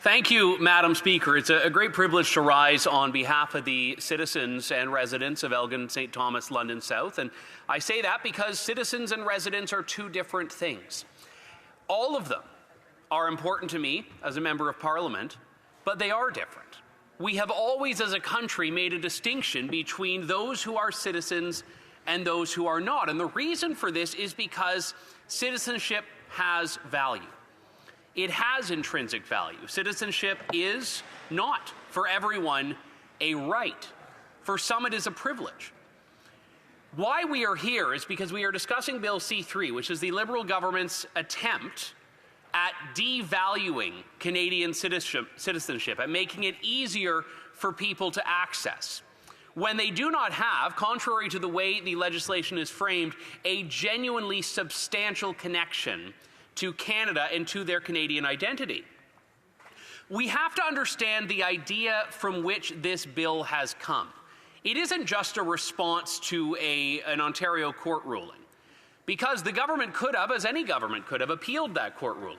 Thank you, Madam Speaker. It's a great privilege to rise on behalf of the citizens and residents of Elgin, St. Thomas, London South. And I say that because citizens and residents are two different things. All of them are important to me as a member of Parliament, but they are different. We have always, as a country, made a distinction between those who are citizens and those who are not. And the reason for this is because citizenship has value. It has intrinsic value. Citizenship is not, for everyone, a right. For some, it is a privilege. Why we are here is because we are discussing Bill C-3, which is the Liberal government's attempt at devaluing Canadian citizenship, at making it easier for people to access, when they do not have, contrary to the way the legislation is framed, a genuinely substantial connection to Canada and to their Canadian identity. We have to understand the idea from which this bill has come. It isn't just a response to an Ontario court ruling, because the government could have, as any government could have, appealed that court ruling.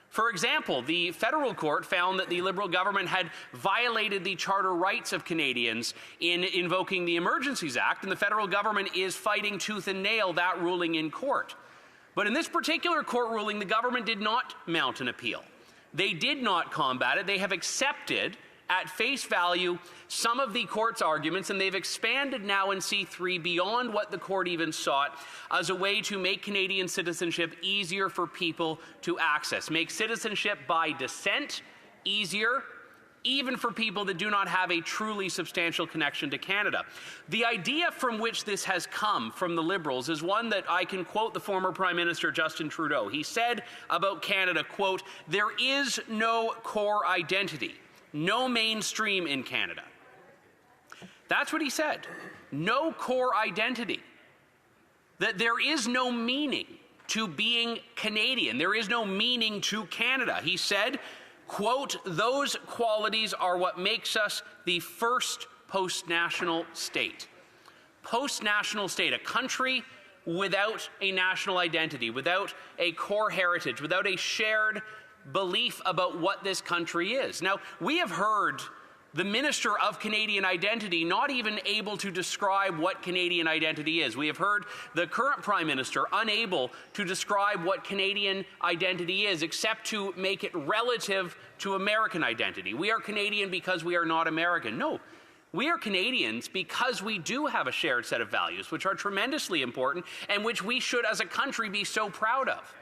For example, the federal court found that the Liberal government had violated the charter rights of Canadians in invoking the Emergencies Act, and the federal government is fighting tooth and nail that ruling in court. But in this particular court ruling, the government did not mount an appeal. They did not combat it. They have accepted at face value some of the court's arguments, and they've expanded now in C-3 beyond what the court even sought as a way to make Canadian citizenship easier for people to access, make citizenship by descent easier, even for people that do not have a truly substantial connection to Canada. The idea from which this has come from the Liberals is one that I can quote the former Prime Minister Justin Trudeau. He said about Canada, quote, "There is no core identity, no mainstream in Canada." That's what he said. No core identity. That there is no meaning to being Canadian. There is no meaning to Canada. He said, quote, "Those qualities are what makes us the first post-national state." Post-national state, a country without a national identity, without a core heritage, without a shared belief about what this country is. Now, we have heard the Minister of Canadian Identity not even able to describe what Canadian identity is. We have heard the current Prime Minister unable to describe what Canadian identity is, except to make it relative to American identity. We are Canadian because we are not American. No, we are Canadians because we do have a shared set of values, which are tremendously important and which we should, as a country, be so proud of.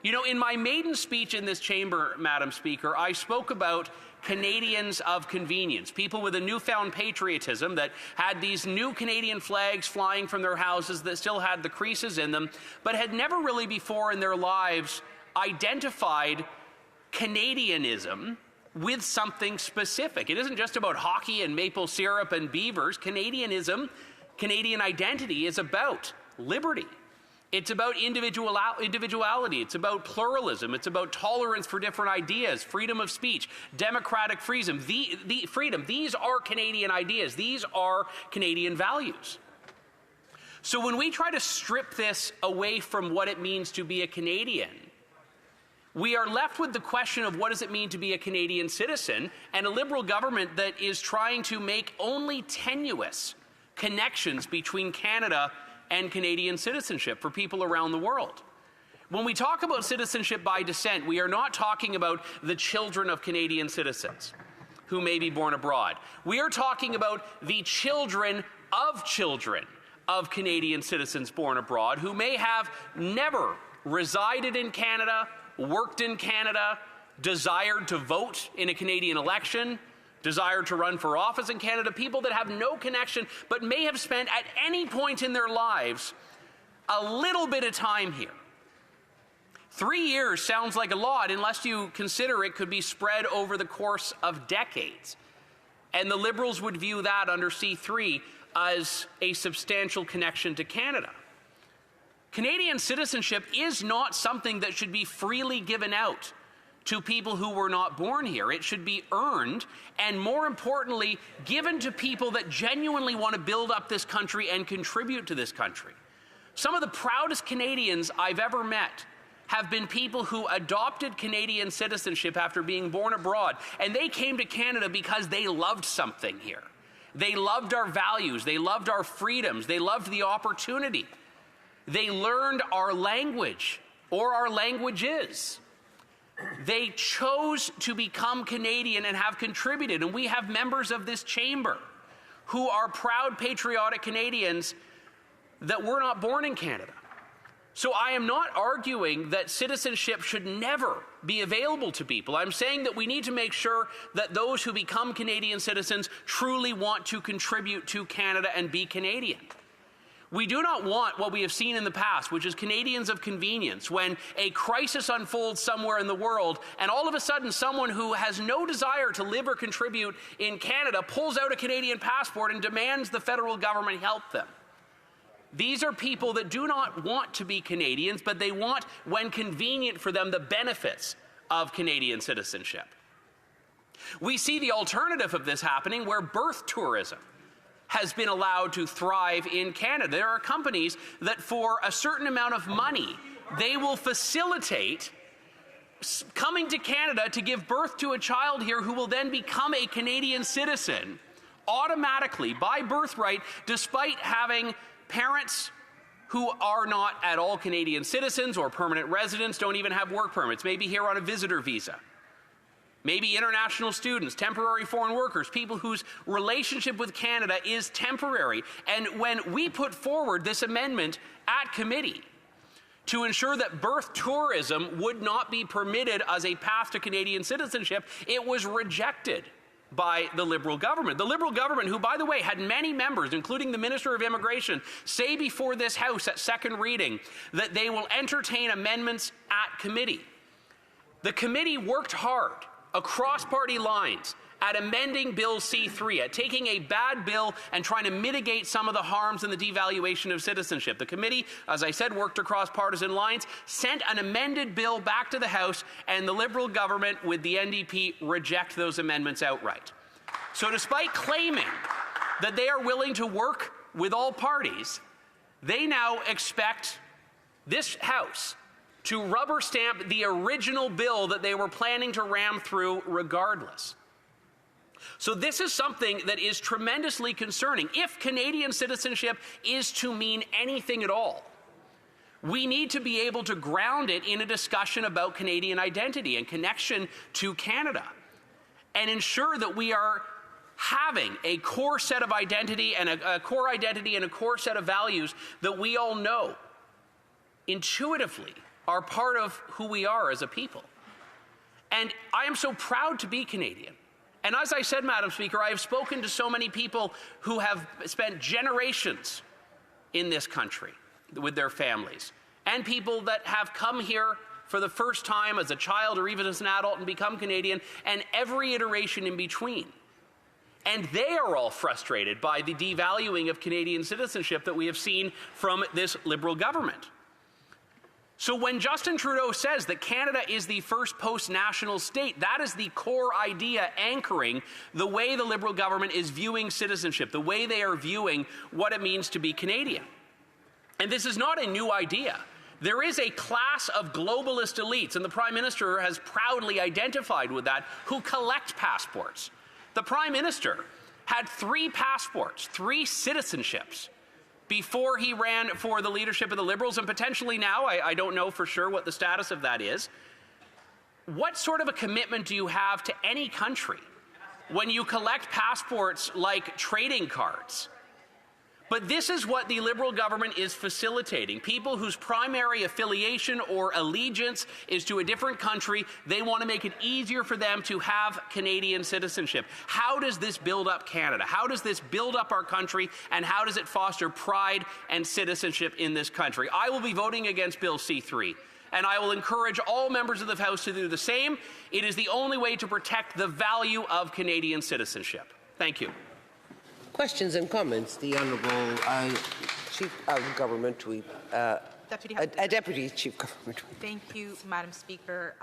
You know, in my maiden speech in this chamber, Madam Speaker, I spoke about Canadians of convenience, people with a newfound patriotism that had these new Canadian flags flying from their houses that still had the creases in them, but had never really before in their lives identified Canadianism with something specific. It isn't just about hockey and maple syrup and beavers. Canadianism, Canadian identity is about liberty. It's about individuality. It's about pluralism. It's about tolerance for different ideas, freedom of speech, democratic freedom. Freedom. These are Canadian ideas. These are Canadian values. So when we try to strip this away from what it means to be a Canadian, we are left with the question of what does it mean to be a Canadian citizen, and a Liberal government that is trying to make only tenuous connections between Canada and Canadian citizenship for people around the world. When we talk about citizenship by descent, we are not talking about the children of Canadian citizens who may be born abroad. We are talking about the children of Canadian citizens born abroad who may have never resided in Canada, worked in Canada, desired to vote in a Canadian election, desired to run for office in Canada, people that have no connection but may have spent at any point in their lives a little bit of time here. 3 years sounds like a lot unless you consider it could be spread over the course of decades. And the Liberals would view that under C-3 as a substantial connection to Canada. Canadian citizenship is not something that should be freely given out to people who were not born here. It should be earned and, more importantly, given to people that genuinely want to build up this country and contribute to this country. Some of the proudest Canadians I've ever met have been people who adopted Canadian citizenship after being born abroad, and they came to Canada because they loved something here. They loved our values, they loved our freedoms, they loved the opportunity. They learned our language, or our languages. They chose to become Canadian and have contributed, and we have members of this chamber who are proud patriotic Canadians that were not born in Canada. So I am not arguing that citizenship should never be available to people. I'm saying that we need to make sure that those who become Canadian citizens truly want to contribute to Canada and be Canadian. We do not want what we have seen in the past, which is Canadians of convenience, when a crisis unfolds somewhere in the world and all of a sudden someone who has no desire to live or contribute in Canada pulls out a Canadian passport and demands the federal government help them. These are people that do not want to be Canadians, but they want, when convenient for them, the benefits of Canadian citizenship. We see the alternative of this happening where birth tourism has been allowed to thrive in Canada. There are companies that for a certain amount of money, they will facilitate coming to Canada to give birth to a child here who will then become a Canadian citizen automatically by birthright, despite having parents who are not at all Canadian citizens or permanent residents, don't even have work permits, maybe here on a visitor visa. Maybe international students, temporary foreign workers, people whose relationship with Canada is temporary. And when we put forward this amendment at committee to ensure that birth tourism would not be permitted as a path to Canadian citizenship, it was rejected by the Liberal government. The Liberal government, who, by the way, had many members, including the Minister of Immigration, say before this House at second reading that they will entertain amendments at committee. The committee worked hard across party lines at amending Bill C-3, at taking a bad bill and trying to mitigate some of the harms and the devaluation of citizenship. The committee, as I said, worked across partisan lines, sent an amended bill back to the House, and the Liberal government with the NDP reject those amendments outright. So despite claiming that they are willing to work with all parties, they now expect this House to rubber stamp the original bill that they were planning to ram through regardless. So this is something that is tremendously concerning. If Canadian citizenship is to mean anything at all, we need to be able to ground it in a discussion about Canadian identity and connection to Canada, and ensure that we are having a core set of identity and a core identity and a core set of values that we all know intuitively are part of who we are as a people. And I am so proud to be Canadian. And as I said, Madam Speaker, I have spoken to so many people who have spent generations in this country with their families, and people that have come here for the first time as a child or even as an adult and become Canadian, and every iteration in between. And they are all frustrated by the devaluing of Canadian citizenship that we have seen from this Liberal government. So when Justin Trudeau says that Canada is the first post-national state, that is the core idea anchoring the way the Liberal government is viewing citizenship, the way they are viewing what it means to be Canadian. And this is not a new idea. There is a class of globalist elites, and the Prime Minister has proudly identified with that, who collect passports. The Prime Minister had 3 passports, 3 citizenships, before he ran for the leadership of the Liberals, and potentially now, I don't know for sure what the status of that is. What sort of a commitment do you have to any country when you collect passports like trading cards? But this is what the Liberal government is facilitating. People whose primary affiliation or allegiance is to a different country, they want to make it easier for them to have Canadian citizenship. How does this build up Canada? How does this build up our country? And how does it foster pride and citizenship in this country? I will be voting against Bill C-3. And I will encourage all members of the House to do the same. It is the only way to protect the value of Canadian citizenship. Thank you. Questions and comments. The Honourable Chief of Government Whip, Deputy Chief Government Whip. Thank you, Madam Speaker.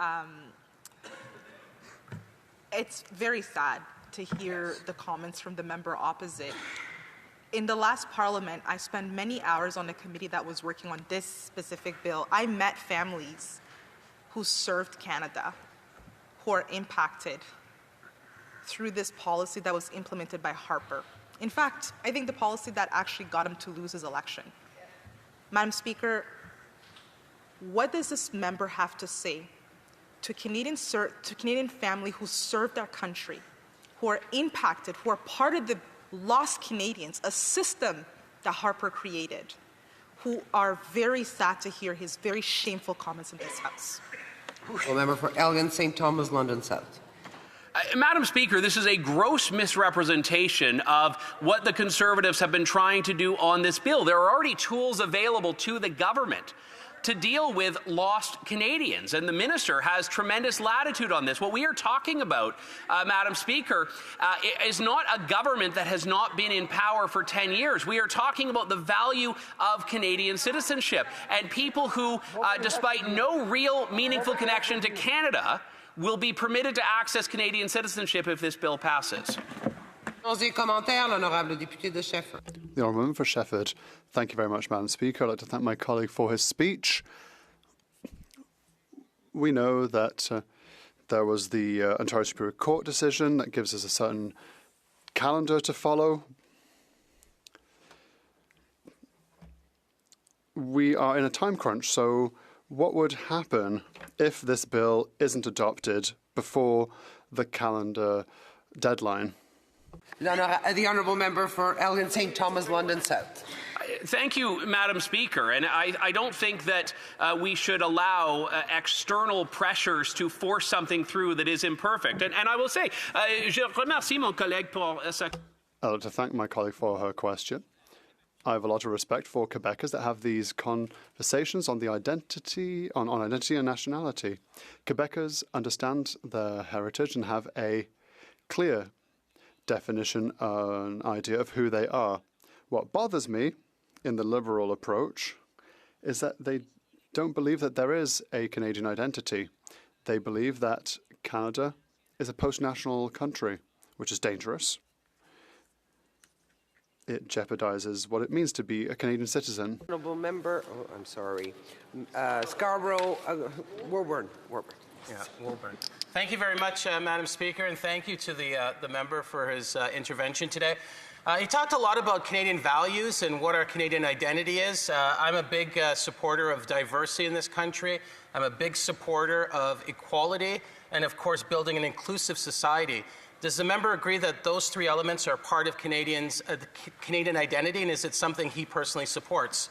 It's very sad to hear the comments from the member opposite. In the last Parliament, I spent many hours on a committee that was working on this specific bill. I met families who served Canada who are impacted through this policy that was implemented by Harper. In fact, I think the policy that actually got him to lose his election. Madam Speaker, what does this member have to say to Canadian family who served our country, who are impacted, who are part of the lost Canadians, a system that Harper created, who are very sad to hear his very shameful comments in this House? Well, member for Elgin, St. Thomas, London South. Madam Speaker, this is a gross misrepresentation of what the Conservatives have been trying to do on this bill. There are already tools available to the government to deal with lost Canadians, and the minister has tremendous latitude on this. What we are talking about, Madam Speaker, is not a government that has not been in power for 10 years. We are talking about the value of Canadian citizenship and people who, despite no real meaningful connection to Canada, will be permitted to access Canadian citizenship if this bill passes. The Honourable Member for Shefford. Thank you very much, Madam Speaker. I'd like to thank my colleague for his speech. We know that there was the Ontario Superior Court decision that gives us a certain calendar to follow. We are in a time crunch, so what would happen if this bill isn't adopted before the calendar deadline? The Honourable Member for Elgin, St. Thomas, London South. Thank you, Madam Speaker. And I don't think that we should allow external pressures to force something through that is imperfect. And I will say, je remercie mon collègue pour sa... I'd like to thank my colleague for her question. I have a lot of respect for Quebecers that have these conversations on the identity, on identity and nationality. Quebecers understand their heritage and have a clear definition, an idea of who they are. What bothers me in the Liberal approach is that they don't believe that there is a Canadian identity. They believe that Canada is a post-national country, which is dangerous. It jeopardizes what it means to be a Canadian citizen. Honourable Member, Scarborough, Warburn. Yeah, Woburn. Thank you very much, Madam Speaker, and thank you to the member for his intervention today. He talked a lot about Canadian values and what our Canadian identity is. I'm a big supporter of diversity in this country. I'm a big supporter of equality and, of course, building an inclusive society. Does the member agree that those three elements are part of Canadian identity, and is it something he personally supports?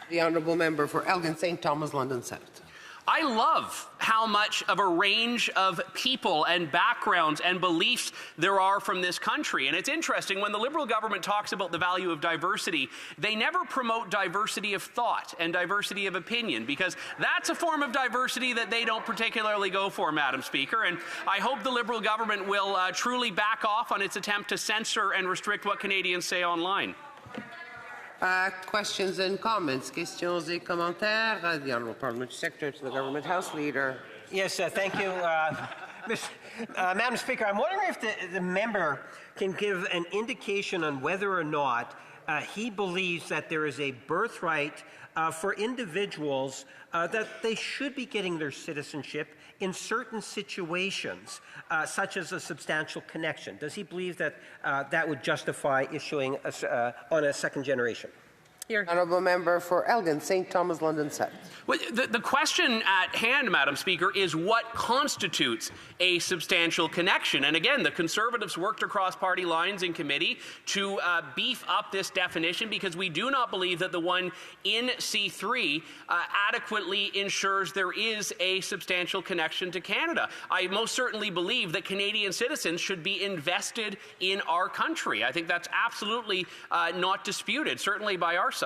The Honourable Member for Elgin, St. Thomas, London South. I love how much of a range of people and backgrounds and beliefs there are from this country. And it's interesting, when the Liberal government talks about the value of diversity, they never promote diversity of thought and diversity of opinion, because that's a form of diversity that they don't particularly go for, Madam Speaker. And I hope the Liberal government will truly back off on its attempt to censor and restrict what Canadians say online. Questions and comments. Questions et commentaires. The Honourable Parliamentary Secretary to the Government House Leader. Yes, thank you. Madam Speaker, I'm wondering if the member can give an indication on whether or not he believes that there is a birthright for individuals that they should be getting their citizenship in certain situations, such as a substantial connection. Does he believe that that would justify issuing on a second generation? Here. Honourable Member for Elgin, St. Thomas, London South. Well, the question at hand, Madam Speaker, is what constitutes a substantial connection? And again, the Conservatives worked across party lines in committee to beef up this definition, because we do not believe that the one in C3 adequately ensures there is a substantial connection to Canada. I most certainly believe that Canadian citizens should be invested in our country. I think that's absolutely not disputed, certainly by our side.